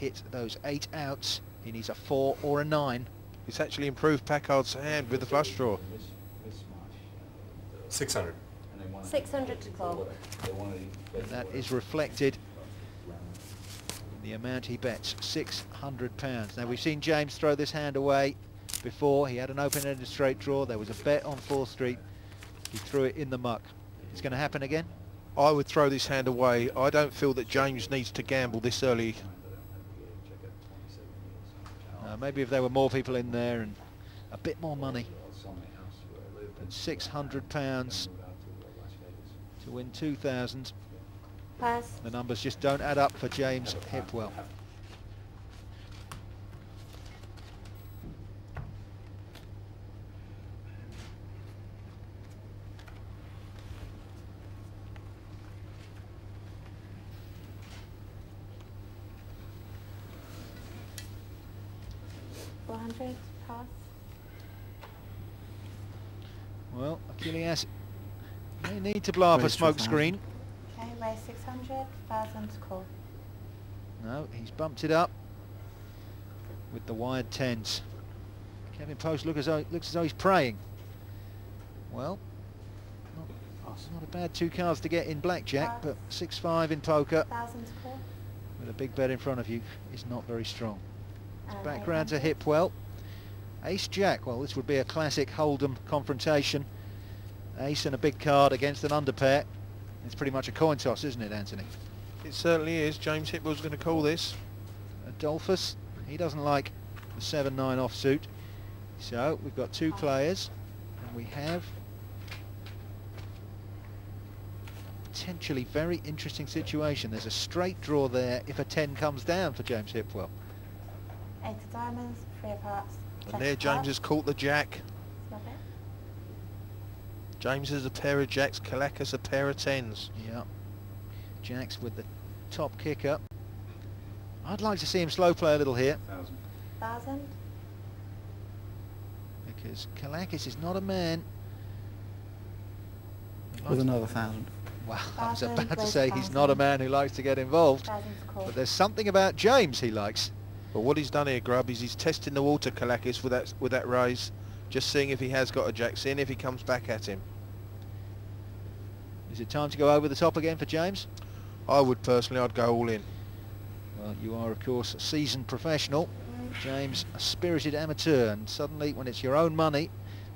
hit those 8 outs. He needs a 4 or a 9. It's actually improved Packard's hand with the flush draw. 600. 600 to call. And that is reflected in the amount he bets, £600. Now we've seen James throw this hand away before. He had an open-ended straight draw. There was a bet on 4th Street. He threw it in the muck. It's going to happen again? I would throw this hand away. I don't feel that James needs to gamble this early. Maybe if there were more people in there and a bit more money. But £600 to win 2,000. Pass. The numbers just don't add up for James Hipwell. Pass. Well, Achilles may need to blow up a smoke screen. Okay, raise 600, 1,000 to call. No, he's bumped it up with the wide 10s. Kevin Post looks as though he's praying. Well, not a bad 2 cards to get in blackjack, but 6-5 in poker 1,000 to call. with a big bet in front of you is not very strong. And Back round to 800. Hipwell. Ace-Jack, well this would be a classic Hold'em confrontation. Ace and a big card against an underpair. It's pretty much a coin toss, isn't it, Anthony? It certainly is. James Hipwell's going to call this. Adolphus, he doesn't like the 7-9 offsuit. So we've got 2 players, and we have a potentially very interesting situation. There's a straight draw there if a 10 comes down for James Hipwell. 8 of diamonds, 3 of hearts. And there James has caught the jack. Stop it. James has a pair of jacks, Kalakis a pair of 10s. Yeah. Jacks with the top kicker. I'd like to see him slow play a little here, 1,000. because Kalakis is not a man. With another 1,000. Well, I was 1,000, about to raise say he's not a 1,000. man who likes to get involved, 1,000 to call. but there's something about James he likes. But what he's done here, Grub, is he's testing the water, Kalakis, with that raise, just seeing if he has got a jack, seeing if he comes back at him. Is it time to go over the top again for James? I would personally, I'd go all in. Well, you are, of course, a seasoned professional. James, a spirited amateur, and suddenly, when it's your own money,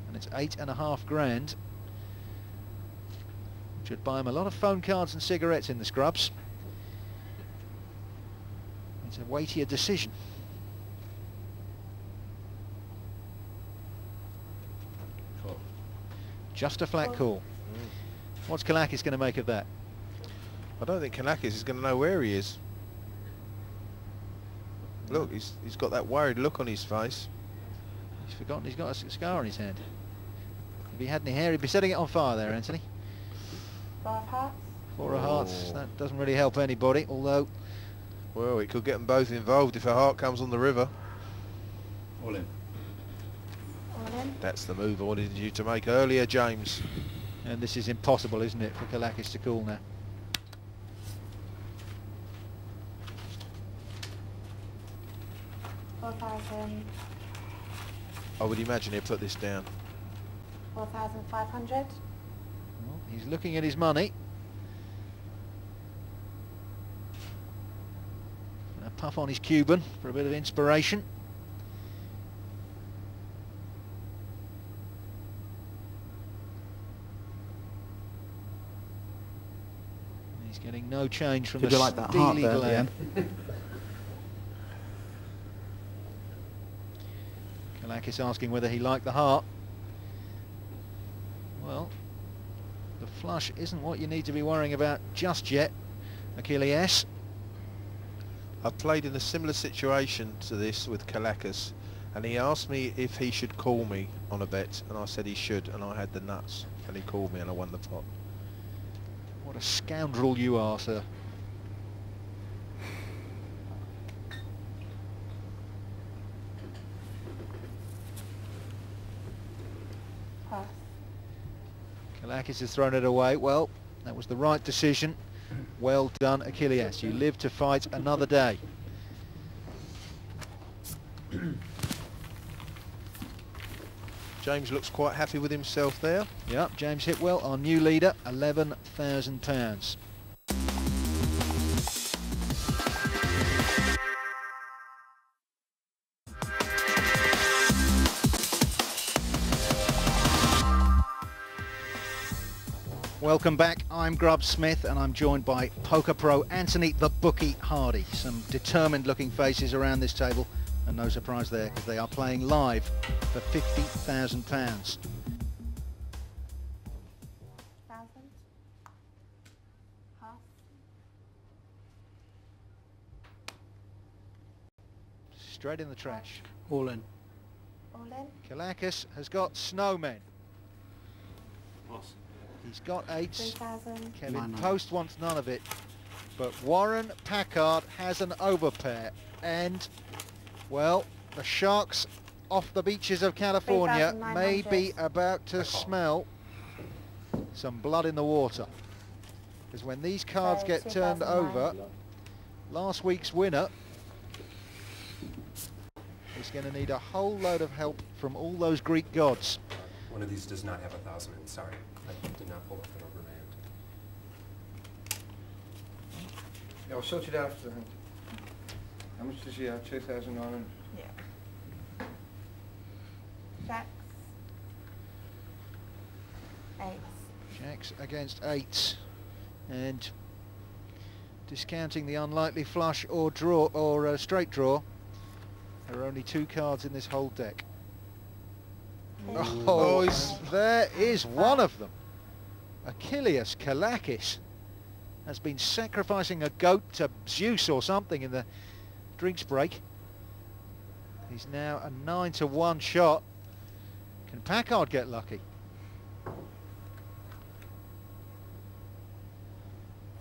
and it's 8.5 grand, should buy him a lot of phone cards and cigarettes in the scrubs. It's a weightier decision. Just a flat call. What's Kalakis going to make of that? I don't think Kalakis is going to know where he is. Look, he's got that worried look on his face. He's forgotten he's got a scar on his hand. If he had any hair, he'd be setting it on fire there, Anthony. 4 of hearts. 4 of hearts, Oh. that doesn't really help anybody, although Well, it could get them both involved if a heart comes on the river. All in. All in. That's the move I wanted you to make earlier, James. and this is impossible, isn't it, for Kalakis to call now. $4,000. I would imagine he'd put this down. 4,500. Well, he's looking at his money. A puff on his Cuban for a bit of inspiration. He's getting no change from Could the you like that heart steely there at the glare. end? Kalakis asking whether he liked the heart. Well, the flush isn't what you need to be worrying about just yet, Achilles. I've played in a similar situation to this with Kalakis, and he asked me if he should call me on a bet, and I said he should, and I had the nuts, and he called me and I won the pot. What a scoundrel you are, sir. Pass. Kalakis has thrown it away. Well, that was the right decision. Well done, Achilles. You live to fight another day. James looks quite happy with himself there. Yep, James Hipwell, our new leader, £11,000. Welcome back, I'm Grub Smith and I'm joined by poker pro Anthony the Bookie Hardy. Some determined looking faces around this table and no surprise there because they are playing live for £50,000. 1,000. Pass. Straight in the trash. All in. All in. Kalakis has got snowmen. Loss. He's got eights. 3,000. Kevin Nine. Post wants none of it. But Warren Packard has an overpair. And, well, the Sharks off the beaches of California may 3,900. be about to smell some blood in the water. Because when these cards So, get turned 2,900. over, last week's winner is going to need a whole load of help from all those Greek gods. One of these does not have 1,000 in. Sorry, I did not pull up the rubber band. Yeah, I'll sort it out after the hand. How much does he have? 2,900. Yeah. Jacks. Eights. Jacks against eights. And discounting the unlikely flush or draw or straight draw, there are only two cards in this whole deck. Oh, there is one of them. Achilles Kalakis has been sacrificing a goat to Zeus or something in the drinks break. He's now a 9-1 shot. Can Packard get lucky?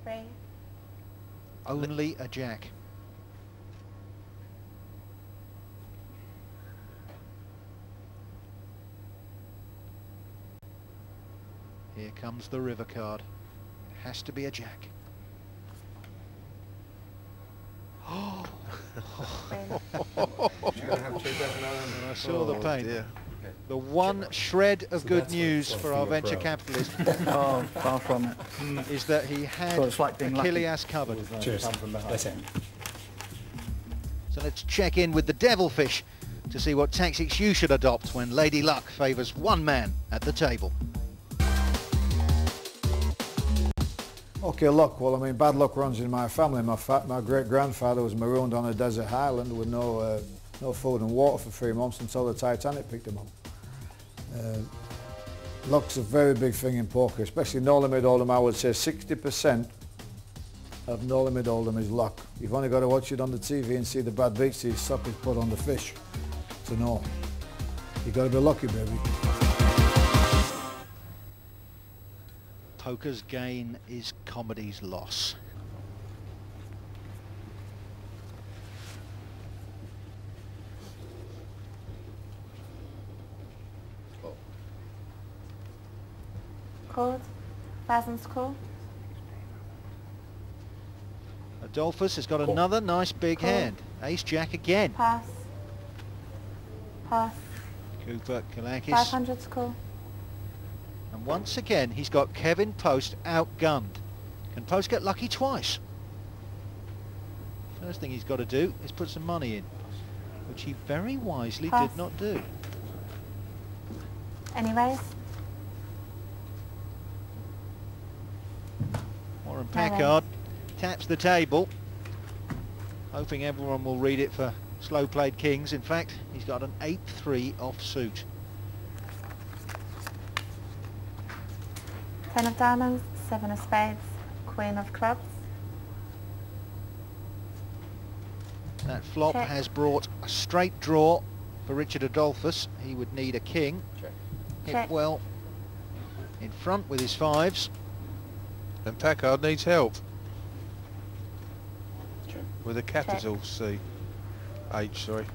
3. Only a jack. Here comes the river card. It has to be a jack. Oh! You're going to have 2,900. I saw the pain. Dear. The one shred of So good that's news like for our from a venture pro. capitalist Oh, far from it. is that he had So it's like being lucky. Achilles covered. Cheers. That's it. So let's check in with the Devilfish to see what tactics you should adopt when Lady Luck favours one man at the table. Okay, luck. Well, I mean, bad luck runs in my family. My great-grandfather was marooned on a desert island with no food and water for 3 months until the Titanic picked him up. Luck's a very big thing in poker, especially no limit hold'em. I would say 60% of no limit hold'em is luck. You've only got to watch it on the TV and see the bad beats these suckers put on the fish to know. You've got to be lucky, baby. Poker's gain is comedy's loss. Called. 1,000's call. Adolphus has got another nice big Call. hand. Ace Jack again. Pass. Pass. Cooper Kalakis. 500's call. And once again, he's got Kevin Post outgunned. Can Post get lucky twice? First thing he's got to do is put some money in, which he very wisely Pass. did not do. Anyways. Warren No, no. Packard taps the table, hoping everyone will read it for slow played kings. In fact, he's got an 8-3 offsuit. 10 of diamonds. 7 of spades. Queen of clubs. That flop Check. has brought a straight draw for Richard Adolphus. He would need a king. Check. Check. Hipwell in front with his fives. And Packard needs help Check. with a capital C. H, sorry.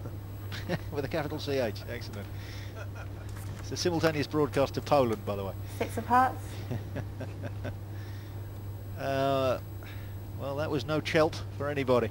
With a capital CH. Excellent. It's a simultaneous broadcast to Poland, by the way. 6 of hearts. Well, that was no chelt for anybody.